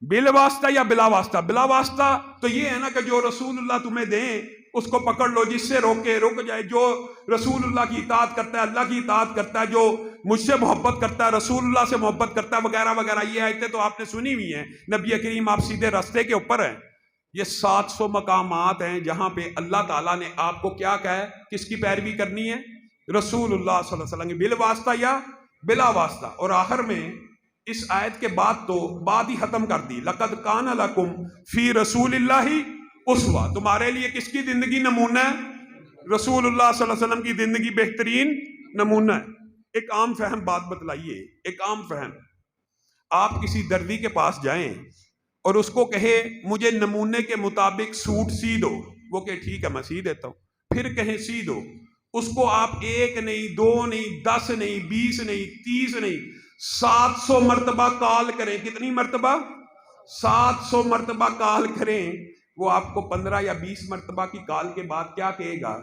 بالواسطہ یا بلا واسطہ۔ بلا واسطہ تو یہ ہے نا کہ جو رسول اللہ تمہیں دیں اس کو پکڑ لو، جس سے روکے رک جائے، جو رسول اللہ کی اطاعت کرتا ہے اللہ کی اطاعت کرتا ہے، جو مجھ سے محبت کرتا ہے رسول اللہ سے محبت کرتا ہے، وغیرہ وغیرہ۔ یہ آیتیں تو آپ نے سنی ہوئی ہیں، نبی کریم آپ سیدھے راستے کے اوپر ہیں۔ یہ 700 مقامات ہیں جہاں پہ اللہ تعالیٰ نے آپ کو کیا کہا ہے، کس کی پیروی کرنی ہے؟ رسول اللہ صلی اللہ علیہ وسلم کی، بالواسطہ یا بلا واسطہ۔ اور آخر میں اس آیت کے بعد تو بات ہی ختم کر دی، لقد کان لکم فی رسول اللہ اسوا، تمہارے لیے کس کی زندگی نمونہ ہے؟ رسول اللہ صلی اللہ علیہ وسلم کی زندگی بہترین نمونہ ہے۔ ایک عام فہم بات بتلائیے، ایک عام فہم، آپ کسی دردی کے پاس جائیں اور اس کو کہے مجھے نمونے کے مطابق سوٹ سی دو، وہ کہ ٹھیک ہے میں سی دیتا ہوں، پھر کہیں سی دو، اس کو آپ 1 نہیں 2 نہیں 10 نہیں 20 نہیں 30 نہیں 700 مرتبہ کال کریں، کتنی مرتبہ؟ 700 مرتبہ کال کریں، وہ آپ کو 15 یا 20 مرتبہ کی کال کے بعد کیا کہے گا؟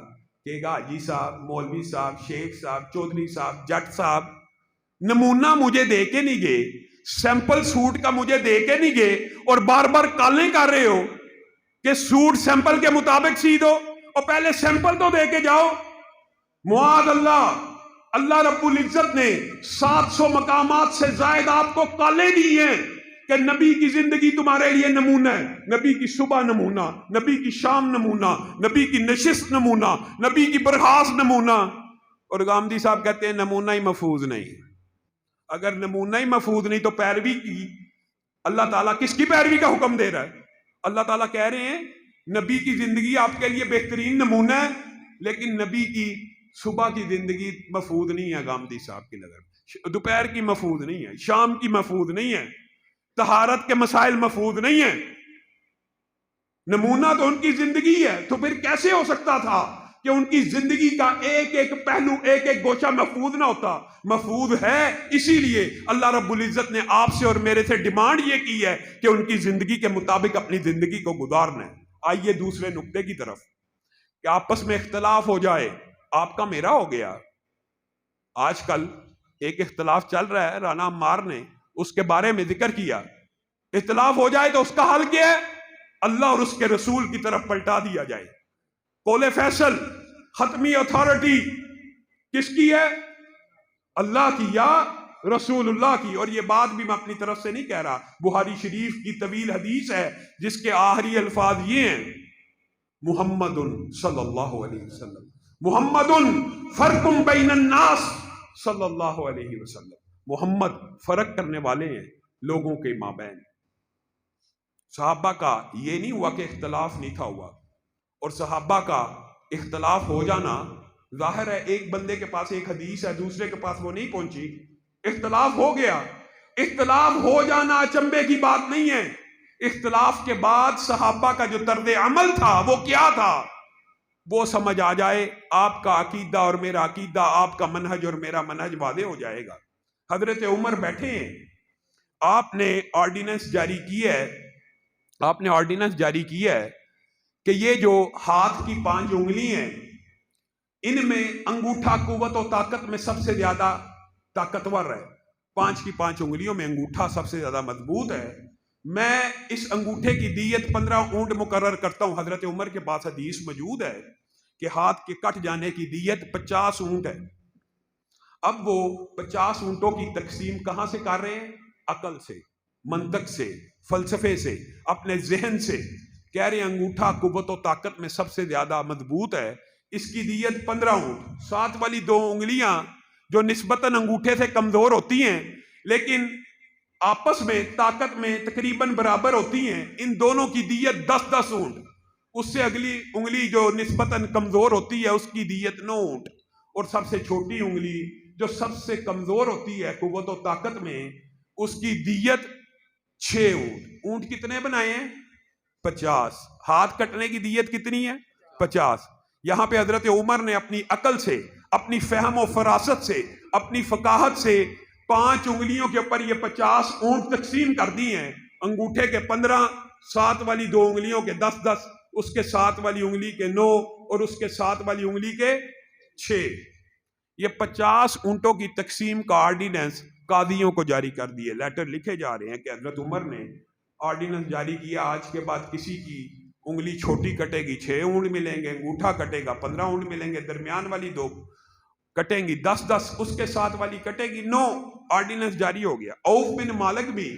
کہے گا حاجی صاحب، مولوی صاحب، شیخ صاحب، چودھری صاحب، جٹ صاحب، نمونہ مجھے دے کے نہیں گئے، سیمپل سوٹ کا مجھے دے کے نہیں گئے، اور بار بار کالیں کر رہے ہو کہ سوٹ سیمپل کے مطابق سی دو، اور پہلے سیمپل تو دے کے جاؤ۔ معاذ اللہ، اللہ رب العزت نے 700 مقامات سے زائد آپ کو کالیں دی ہیں کہ نبی کی زندگی تمہارے لیے نمونہ ہے، نبی کی صبح نمونہ، نبی کی شام نمونہ، نبی کی نشست نمونہ، نبی کی برخاست نمونہ۔ اور گامدی صاحب کہتے ہیں نمونہ ہی محفوظ نہیں۔ اگر نمونہ ہی محفوظ نہیں تو پیروی کی، اللہ تعالیٰ کس کی پیروی کا حکم دے رہا ہے؟ اللہ تعالیٰ کہہ رہے ہیں نبی کی زندگی آپ کے لیے بہترین نمونہ ہے، لیکن نبی کی صبح کی زندگی محفوظ نہیں ہے گامدی صاحب کی نظر میں، دوپہر کی محفوظ نہیں ہے، شام کی محفوظ نہیں ہے، طہارت کے مسائل محفوظ نہیں ہیں۔ نمونہ تو ان کی زندگی ہے، تو پھر کیسے ہو سکتا تھا کہ ان کی زندگی کا ایک ایک پہلو، ایک ایک گوشہ محفوظ نہ ہوتا؟ محفوظ ہے، اسی لیے اللہ رب العزت نے آپ سے اور میرے سے ڈیمانڈ یہ کی ہے کہ ان کی زندگی کے مطابق اپنی زندگی کو گزارنا ہے۔ آئیے دوسرے نقطے کی طرف، کہ آپس میں اختلاف ہو جائے، آپ کا میرا ہو گیا۔ آج کل ایک اختلاف چل رہا ہے، رانا عمار نے اس کے بارے میں ذکر کیا، اختلاف ہو جائے تو اس کا حل کیا ہے؟ اللہ اور اس کے رسول کی طرف پلٹا دیا جائے۔ قول فیصل، ختمی اتھارٹی کس کی ہے؟ اللہ کی یا رسول اللہ کی؟ اور یہ بات بھی میں اپنی طرف سے نہیں کہہ رہا، بخاری شریف کی طویل حدیث ہے جس کے آخری الفاظ یہ ہیں، محمد صلی اللہ علیہ وسلم، محمد فرق بین الناس صلی اللہ علیہ وسلم، محمد فرق کرنے والے ہیں لوگوں کے مابین۔ صحابہ کا یہ نہیں ہوا کہ اختلاف نہیں تھا ہوا، اور صحابہ کا اختلاف ہو جانا ظاہر ہے، ایک بندے کے پاس ایک حدیث ہے، دوسرے کے پاس وہ نہیں پہنچی، اختلاف ہو گیا۔ اختلاف ہو جانا اچنبے کی بات نہیں ہے، اختلاف کے بعد صحابہ کا جو طرز عمل تھا وہ کیا تھا، وہ سمجھ آ جائے، آپ کا عقیدہ اور میرا عقیدہ، آپ کا منہج اور میرا منہج واضح ہو جائے گا۔ حضرت عمر بیٹھے ہیں، آپ نے آرڈیننس جاری کی ہے، آپ نے آرڈیننس جاری کی ہے کہ یہ جو ہاتھ کی 5 انگلی ہیں، ان میں انگوٹھا قوت و طاقت میں سب سے زیادہ طاقتور ہے، 5 کی 5 انگلیوں میں انگوٹھا سب سے زیادہ مضبوط ہے۔ میں اس انگوٹھے کی دیت 15 اونٹ مقرر کرتا ہوں۔ حضرت عمر کے پاس حدیث موجود ہے کہ ہاتھ کے کٹ جانے کی دیت 50 اونٹ ہے۔ اب وہ 50 اونٹوں کی تقسیم کہاں سے کر رہے ہیں؟ عقل سے، منطق سے، فلسفے سے، اپنے ذہن سے کہہ رہے ہیں انگوٹھا قوت و طاقت میں سب سے زیادہ مضبوط ہے، اس کی دیت 15 اونٹ۔ ساتھ والی 2 انگلیاں جو نسبتاً انگوٹھے سے کمزور ہوتی ہیں لیکن آپس میں طاقت میں تقریباً برابر ہوتی ہیں، ان دونوں کی دیت 10 اونٹ۔ اس سے اگلی انگلی جو نسبتاً کمزور ہوتی ہے اس کی دیت 9 اونٹ، اور سب سے چھوٹی انگلی جو سب سے کمزور ہوتی ہے قوت و طاقت میں، اس کی دیت 6 اونٹ۔ اونٹ کتنے بنائے ہیں؟ 50۔ ہاتھ کٹنے کی دیت کتنی ہے؟ 50۔ یہاں پہ حضرت عمر نے اپنی عقل سے، اپنی فہم و فراست سے، اپنی فقاہت سے 5 انگلیوں کے اوپر یہ 50 اونٹ تقسیم کر دی ہیں۔ انگوٹھے کے 15، ساتھ والی 2 انگلیوں کے 10، اس کے ساتھ والی انگلی کے 9، اور اس کے ساتھ والی انگلی کے 6۔ یہ 50 اونٹوں کی تقسیم کا آرڈیننس قاضیوں کو جاری کر دیے، لیٹر لکھے جا رہے ہیں کہ حضرت عمر نے آرڈیننس جاری کیا، آج کے بعد کسی کی انگلی چھوٹی کٹے گی 6 اونٹ ملیں گے، انگوٹھا کٹے گا 15 اونٹ ملیں گے، درمیان والی 2 کٹیں گی 10، اس کے ساتھ والی کٹے گی 9۔ آرڈیننس جاری ہو گیا۔ عوف بن مالک بھی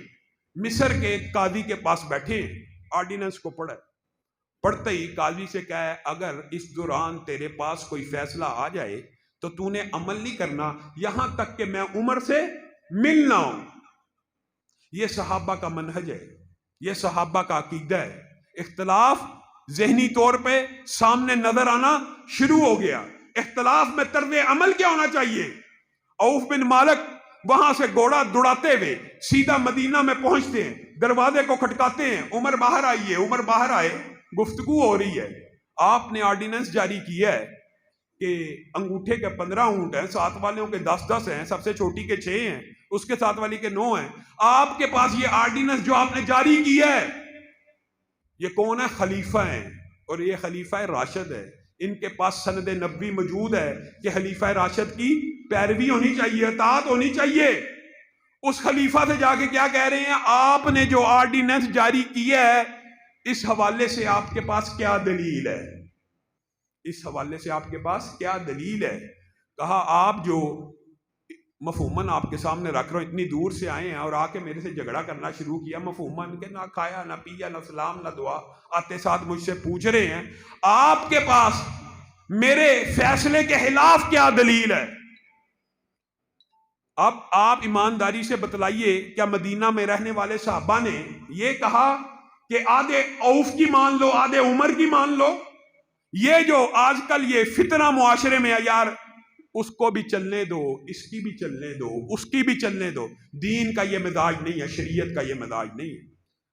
مصر کے ایک قاضی کے پاس بیٹھے ہیں، آرڈیننس کو پڑھتے ہی قاضی سے کہا ہے اگر اس دوران تیرے پاس کوئی فیصلہ آ جائے تو تو نے عمل نہیں کرنا یہاں تک کہ میں عمر سے ملنا ہوں۔ یہ صحابہ کا منہج ہے، یہ صحابہ کا عقیدہ ہے۔ اختلاف ذہنی طور پہ سامنے نظر آنا شروع ہو گیا۔ اختلاف میں طرز عمل کیا ہونا چاہیے؟ عوف بن مالک وہاں سے گھوڑا دوڑاتے ہوئے سیدھا مدینہ میں پہنچتے ہیں، دروازے کو کھٹکاتے ہیں، عمر باہر آئیے۔ عمر باہر آئے، گفتگو ہو رہی ہے۔ آپ نے آرڈیننس جاری کیا ہے کہ انگوٹھے کے 15 اونٹ ہیں، ساتھ والوں کے 10 ہیں، سب سے چھوٹی کے 6 ہیں، اس کے ساتھ والی کے 9 ہیں۔ آپ کے پاس یہ آرڈیننس جو آپ نے جاری کی ہے، یہ کون ہے؟ خلیفہ ہیں، اور یہ خلیفہ راشد ہے۔ ان کے پاس سند نبوی موجود ہے کہ خلیفہ راشد کی پیروی ہونی چاہیے، اطاعت ہونی چاہیے۔ اس خلیفہ سے جا کے کیا کہہ رہے ہیں؟ آپ نے جو آرڈیننس جاری کیا ہے، اس حوالے سے آپ کے پاس کیا دلیل ہے؟ اس حوالے سے آپ کے پاس کیا دلیل ہے؟ کہا آپ جو مفہوماً آپ کے سامنے رکھ رہا ہوں، اتنی دور سے آئے ہیں اور آ کے میرے سے جھگڑا کرنا شروع کیا، مفہوماً کہ نہ کھایا نہ پیا نہ سلام نہ دعا، آتے ساتھ مجھ سے پوچھ رہے ہیں آپ کے پاس میرے فیصلے کے خلاف کیا دلیل ہے؟ اب آپ ایمانداری سے بتلائیے، کیا مدینہ میں رہنے والے صحابہ نے یہ کہا کہ آدھے عوف کی مان لو آدھے عمر کی مان لو؟ یہ جو آج کل یہ فتنہ معاشرے میں ہے، یار اس کو بھی چلنے دو، اس کی بھی چلنے دو، اس کی بھی چلنے دو، دین کا یہ مزاج نہیں ہے، شریعت کا یہ مزاج نہیں ہے۔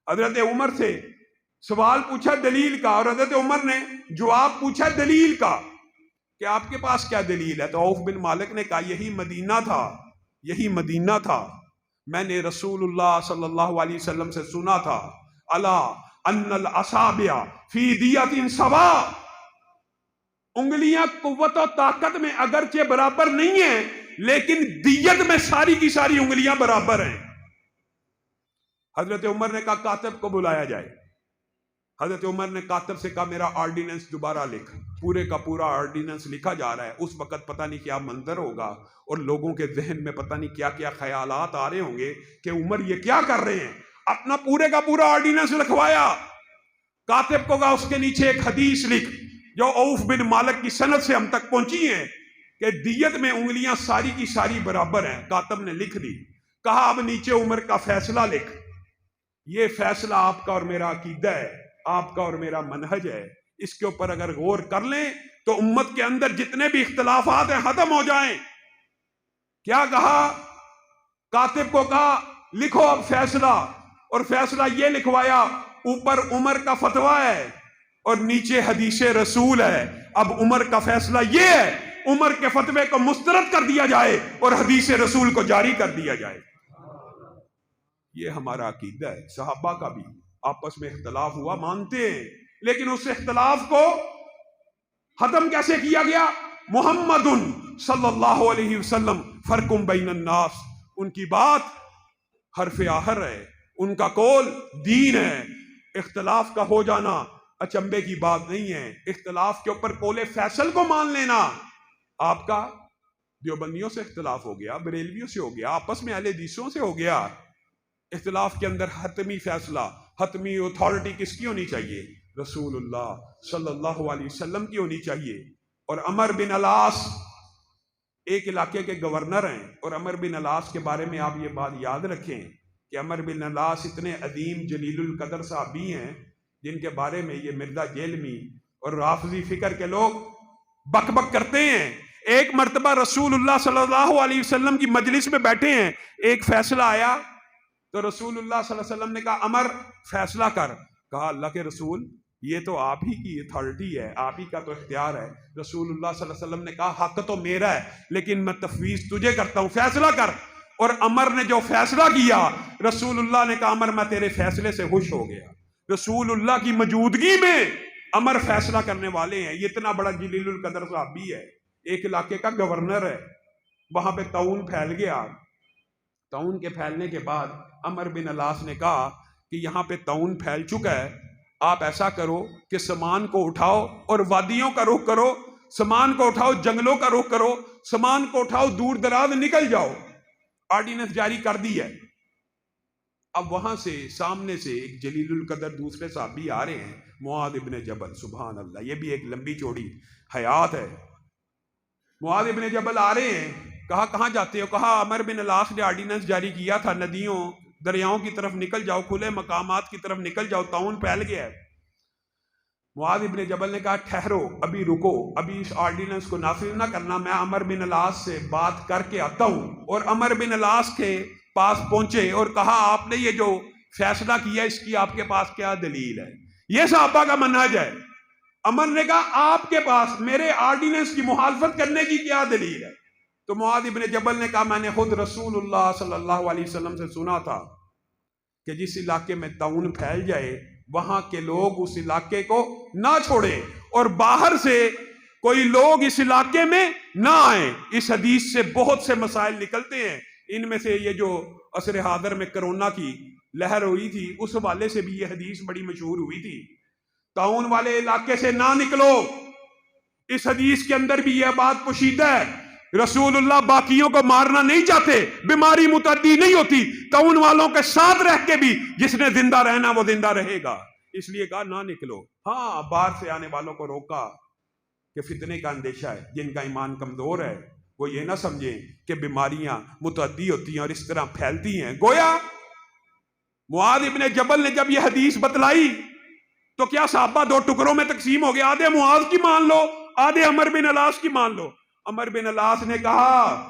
حضرت عمر سے سوال پوچھا دلیل کا، اور حضرت عمر نے جواب پوچھا دلیل کا کہ آپ کے پاس کیا دلیل ہے؟ تو عوف بن مالک نے کہا یہی مدینہ تھا، یہی مدینہ تھا، میں نے رسول اللہ صلی اللہ علیہ وسلم سے سنا تھا، الا ان الاصابع فی دیۃ سواء، انگلیاں قوت و طاقت میں اگرچہ برابر نہیں ہیں لیکن دیت میں ساری کی ساری انگلیاں برابر ہیں۔ حضرت عمر نے کہا کاتب کو بلایا جائے۔ حضرت عمر نے کاتب سے کہا میرا آرڈیننس دوبارہ لکھ۔ پورے کا پورا آرڈیننس لکھا جا رہا ہے۔ اس وقت پتہ نہیں کیا منظر ہوگا اور لوگوں کے ذہن میں پتہ نہیں کیا کیا خیالات آ رہے ہوں گے کہ عمر یہ کیا کر رہے ہیں۔ اپنا پورے کا پورا آرڈیننس لکھوایا، کاتب کو کہا اس کے نیچے ایک حدیث لکھ جو عوف بن مالک کی سند سے ہم تک پہنچی ہیں کہ دیت میں انگلیاں ساری کی ساری برابر ہیں۔ کاتب نے لکھ دی۔ کہا اب نیچے عمر کا فیصلہ لکھ، یہ فیصلہ آپ کا اور میرا عقیدہ ہے، آپ کا اور میرا منہج ہے، اس کے اوپر اگر غور کر لیں تو امت کے اندر جتنے بھی اختلافات ہیں ختم ہو جائیں۔ کیا کہا؟ کاتب کو کہا لکھو اب فیصلہ، اور فیصلہ یہ لکھوایا، اوپر عمر کا فتویٰ ہے اور نیچے حدیث رسول ہے۔ اب عمر کا فیصلہ یہ ہے، عمر کے فتوے کو مسترد کر دیا جائے اور حدیث رسول کو جاری کر دیا جائے۔ یہ ہمارا عقیدہ ہے۔ صحابہ کا بھی آپس میں اختلاف ہوا، مانتے ہیں، لیکن اس اختلاف کو ختم کیسے کیا گیا؟ محمد صلی اللہ علیہ وسلم فرقم بین الناس، ان کی بات حرف آخر ہے، ان کا قول دین ہے۔ اختلاف کا ہو جانا اچنبے کی بات نہیں ہے۔ اختلاف کے اوپر قول فیصل کو مان لینا، آپ کا دیوبندیوں سے اختلاف ہو گیا، بریلویوں سے ہو گیا، آپس میں اہل حدیثوں سے ہو گیا۔ اختلاف کے اندر حتمی فیصلہ، حتمی اتھارٹی کس کی ہونی چاہیے؟ رسول اللہ صلی اللہ علیہ وسلم کی ہونی چاہیے۔ اور عمر بن العاص ایک علاقے کے گورنر ہیں، اور عمر بن العاص کے بارے میں آپ یہ بات یاد رکھیں کہ عمر بن العاص اتنے عظیم جلیل القدر صحابی ہیں جن کے بارے میں یہ مرزا جیلمی اور رافضی فکر کے لوگ بک بک کرتے ہیں۔ ایک مرتبہ رسول اللہ صلی اللہ علیہ وسلم کی مجلس میں بیٹھے ہیں، ایک فیصلہ آیا تو رسول اللہ صلی اللہ علیہ وسلم نے کہا عمر فیصلہ کر۔ کہا اللہ کے رسول یہ تو آپ ہی کی اتھارٹی ہے، آپ ہی کا تو اختیار ہے۔ رسول اللہ صلی اللہ علیہ وسلم نے کہا حق تو میرا ہے لیکن میں تفویض تجھے کرتا ہوں، فیصلہ کر۔ اور عمر نے جو فیصلہ کیا، رسول اللہ نے کہا عمر میں تیرے فیصلے سے خوش ہو گیا۔ رسول اللہ کی موجودگی میں عمر فیصلہ کرنے والے ہیں۔ یہ اتنا بڑا جلیل القدر صحابی ہے، ایک علاقے کا گورنر ہے۔ وہاں پہ طاعون پھیل گیا۔ طاعون کے پھیلنے کے بعد عمر بن العاص نے کہا کہ یہاں پہ طاعون پھیل چکا ہے، آپ ایسا کرو کہ سامان کو اٹھاؤ اور وادیوں کا رخ کرو، سامان کو اٹھاؤ جنگلوں کا رخ کرو، سامان کو اٹھاؤ دور دراز نکل جاؤ۔ آرڈیننس جاری کر دی ہے۔ اب وہاں سے سامنے سے ایک جلیل القدر دوسرے صحابی آ رہے ہیں، معاذ ابن جبل، سبحان اللہ، یہ بھی ایک لمبی چوڑی حیات ہے۔ معاذ ابن جبل آ رہے ہیں، کہا کہاں جاتے ہو؟ کہا عمر بن العاص نے آرڈیننس جاری کیا تھا، ندیوں دریاؤں کی طرف نکل جاؤ، کھلے مقامات کی طرف نکل جاؤ، طاعون پھیل گیا ہے۔ معاذ ابن جبل نے کہا ٹھہرو، ابھی رکو، ابھی اس آرڈیننس کو نافذ نہ کرنا، میں عمر بن العاص سے بات کر کے آتا ہوں۔ اور عمر بن العاص کے پاس پہنچے اور کہا آپ نے یہ جو فیصلہ کیا اس کی آپ کے پاس کیا دلیل ہے؟ یہ صحابہ کا منہج ہے۔ عمر نے کہا آپ کے پاس میرے آرڈیننس کی مخالفت کرنے کی کیا دلیل ہے؟ تو معاذ ابن جبل نے کہا میں نے خود رسول اللہ صلی اللہ علیہ وسلم سے سنا تھا کہ جس علاقے میں طاعون پھیل جائے وہاں کے لوگ اس علاقے کو نہ چھوڑیں اور باہر سے کوئی لوگ اس علاقے میں نہ آئیں۔ اس حدیث سے بہت سے مسائل نکلتے ہیں، ان میں سے یہ جو عصر حاضر میں کرونا کی لہر ہوئی تھی اس حوالے سے بھی یہ حدیث بڑی مشہور ہوئی تھی، طاعون والے علاقے سے نہ نکلو۔ اس حدیث کے اندر بھی یہ بات پوشیدہ ہے، رسول اللہ باقیوں کو مارنا نہیں چاہتے، بیماری متعدی نہیں ہوتی، طاعون والوں کے ساتھ رہ کے بھی جس نے زندہ رہنا وہ زندہ رہے گا، اس لیے کہا نہ نکلو۔ ہاں باہر سے آنے والوں کو روکا کہ فتنے کا اندیشہ ہے، جن کا ایمان کمزور ہے وہ یہ نہ سمجھیں کہ بیماریاں متعدی ہوتی ہیں اور اس طرح پھیلتی ہیں۔ گویا معاذ ابن جبل نے جب یہ حدیث بتلائی تو کیا صحابہ دو ٹکڑوں میں تقسیم ہو گئے، آدھے معاذ کی مان لو، آدھے عمر بن العاص کی مان لو۔ عمر بن العاص نے کہا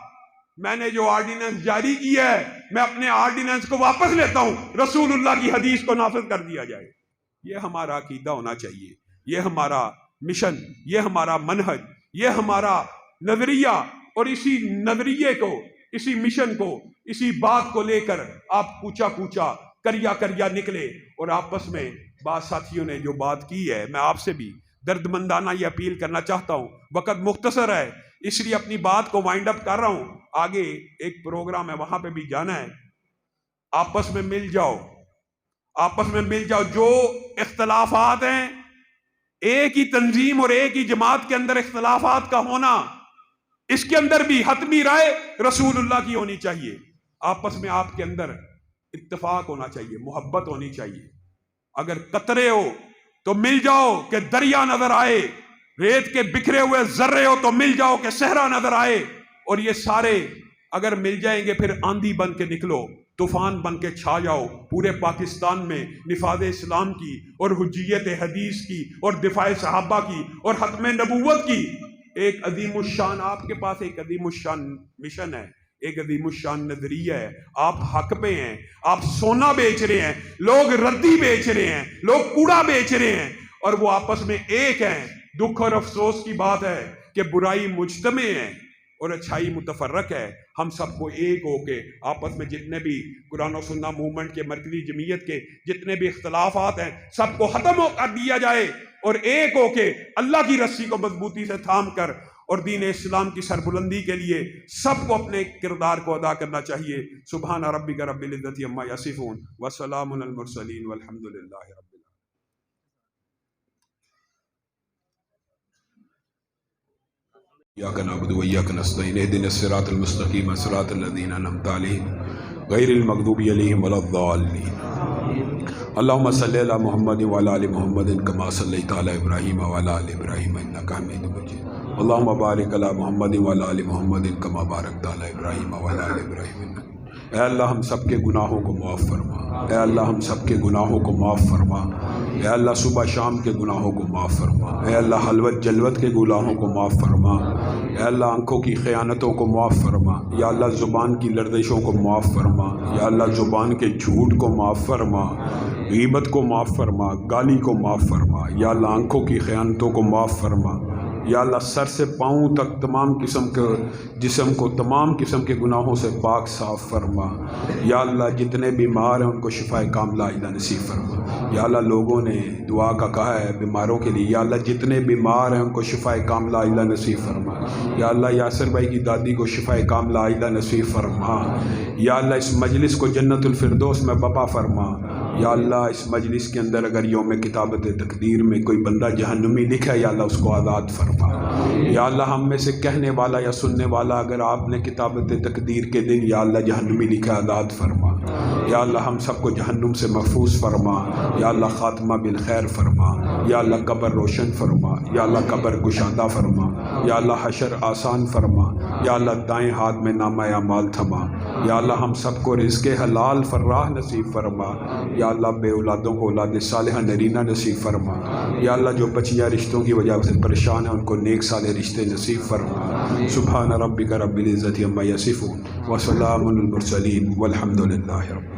میں نے جو آرڈیننس جاری کی ہے میں اپنے آرڈیننس کو واپس لیتا ہوں، رسول اللہ کی حدیث کو نافذ کر دیا جائے۔ یہ ہمارا عقیدہ ہونا چاہیے، یہ ہمارا مشن، یہ ہمارا منہج، یہ ہمارا نظریہ، اور اسی نظریے کو، اسی مشن کو، اسی بات کو لے کر آپ کوچا کوچا کریا کریا نکلے۔ اور آپس میں بعض ساتھیوں نے جو بات کی ہے، میں آپ سے بھی درد مندانہ یہ اپیل کرنا چاہتا ہوں، وقت مختصر ہے اس لیے اپنی بات کو وائنڈ اپ کر رہا ہوں، آگے ایک پروگرام ہے وہاں پہ بھی جانا ہے۔ آپس میں مل جاؤ، آپس میں مل جاؤ، جو اختلافات ہیں ایک ہی تنظیم اور ایک ہی جماعت کے اندر اختلافات کا ہونا، اس کے اندر بھی حتمی رائے رسول اللہ کی ہونی چاہیے۔ آپس میں آپ کے اندر اتفاق ہونا چاہیے، محبت ہونی چاہیے۔ اگر قطرے ہو تو مل جاؤ کہ دریا نظر آئے، ریت کے بکھرے ہوئے ذرے ہو تو مل جاؤ کہ صحرا نظر آئے، اور یہ سارے اگر مل جائیں گے پھر آندھی بن کے نکلو، طوفان بن کے چھا جاؤ پورے پاکستان میں نفاذ اسلام کی اور حجیت حدیث کی اور دفاع صحابہ کی اور ختم نبوت کی۔ ایک عظیم الشان آپ کے پاس ایک عظیم الشان مشن ہے، ایک عظیم الشان نظریہ ہے، آپ حق پہ ہیں، آپ سونا بیچ رہے ہیں، لوگ ردی بیچ رہے ہیں، لوگ کوڑا بیچ رہے ہیں، اور وہ آپس میں ایک ہیں۔ دکھ اور افسوس کی بات ہے کہ برائی مجتمع ہے اور اچھائی متفرق ہے۔ ہم سب کو ایک ہو کے آپس میں جتنے بھی قرآن و سنہ موومنٹ کے مرکزی جمعیت کے جتنے بھی اختلافات ہیں سب کو ختم کر دیا جائے، اور ایک ہو کے اللہ کی رسی کو مضبوطی سے تھام کر اور دین اسلام کی سربلندی کے لیے سب کو اپنے کردار کو ادا کرنا چاہیے۔ سبحان ربک رب العزت عما یصفون وسلام علی المرسلین والحمد للہ رب العالمین۔ إياك نعبد وإياك نستعين اهدنا الصراط المستقيم صراط الذين أنعمت عليهم غير المغضوب عليهم ولا الضالين اللهم صل على محمد وعلى آل محمد كما صليت على إبراهيم وعلى آل إبراهيم إنك حميد مجيد اللهم بارك على محمد وعلى آل محمد كما باركت على إبراهيم وعلى آل إبراهيم إنك اے اللہ ہم سب کے گناہوں کو معاف فرما، اے اللہ ہم سب کے گناہوں کو معاف فرما، اے اللہ صبح شام کے گناہوں کو معاف فرما، اے اللہ حلوت جلوت کے گناہوں کو معاف فرما، اے اللہ آنکھوں کی خیانتوں کو معاف فرما، یا اللہ زبان کی لرزشوں کو معاف فرما، یا اللہ زبان کے جھوٹ کو معاف فرما، غیبت کو معاف فرما، گالی کو معاف فرما، یا اللہ آنکھوں کی خیانتوں کو معاف فرما، یا اللہ سر سے پاؤں تک تمام قسم کے جسم کو تمام قسم کے گناہوں سے پاک صاف فرما، یا اللہ جتنے بیمار ہیں ان کو شفاء کاملہ عاجلہ نصیب فرما، یا اللہ لوگوں نے دعا کا کہا ہے بیماروں کے لیے، یا اللہ جتنے بیمار ہیں ان کو شفاء کاملہ عاجلہ نصیب فرما، یا اللہ یاسر بھائی کی دادی کو شفاء کاملہ عاجلہ نصیب فرما، یا اللہ اس مجلس کو جنت الفردوس میں بپا فرما، یا اللہ اس مجلس کے اندر اگر یوم کتابت تقدیر میں کوئی بندہ جہنمی لکھا ہے یا اللہ اس کو آزاد فرما، یا اللہ ہم میں سے کہنے والا یا سننے والا اگر آپ نے کتابت تقدیر کے دن یا اللہ جہنمی لکھا آزاد فرما، یا اللہ ہم سب کو جہنم سے محفوظ فرما، یا اللہ خاتمہ بالخیر فرما، یا اللہ قبر روشن فرما، یا اللہ قبر کشادہ فرما، یا اللہ حشر آسان فرما، یا اللہ دائیں ہاتھ میں نامہ اعمال تھما، یا اللہ ہم سب کو رزق حلال فراہ نصیب فرما، یا اللہ بے اولادوں کو اولاد صالحہ نرینہ نصیب فرما، یا اللہ جو بچیاں رشتوں کی وجہ سے پریشان ہیں ان کو نیک صالح رشتے نصیب فرما۔ سبحان ربک رب العزت عما یصفون وسلام علی المرسلین والحمد للہ رب